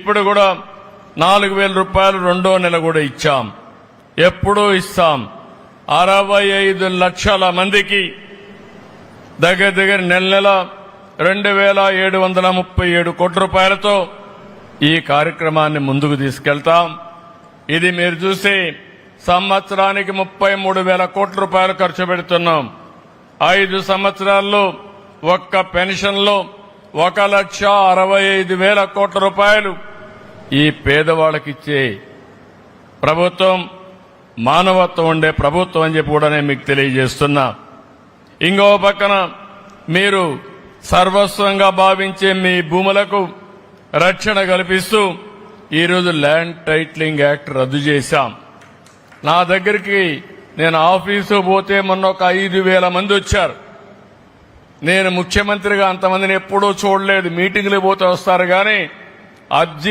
ఇప్పుడు కూడా 4,000 రూపాయలు రెండో నెల కూడా ఇచ్చాం. ఎప్పుడూ ఇస్తాం. 65 లక్షల మందికి దగ్గర నెల 2,737 కోట్ల రూపాయలతో ఈ కార్యక్రమాన్ని ముందుకు తీసుకెళ్తాం. ఇది మీరు చూసి సంవత్సరానికి 33,000 కోట్ల రూపాయలు ఖర్చు పెడుతున్నాం. 5 సంవత్సరాల్లో ఒక్క పెన్షన్లో 1,65,000 కోట్ల రూపాయలు ఈ పేదవాళ్ళకిచ్చే ప్రభుత్వం మానవత్వం ఉండే ప్రభుత్వం అని చెప్పి కూడా నేను మీకు తెలియజేస్తున్నా. ఇంకో పక్కన మీరు సర్వస్వంగా భావించే మీ భూములకు రక్షణ కల్పిస్తూ ఈరోజు ల్యాండ్ టైటిలింగ్ యాక్ట్ రద్దు చేశాం. నా దగ్గరికి నేను ఆఫీసు పోతే మొన్న ఒక 5,000 మంది వచ్చారు. నేను ముఖ్యమంత్రిగా అంతమందిని ఎప్పుడూ చూడలేదు. మీటింగ్లు పోతే వస్తారు కానీ అర్జీ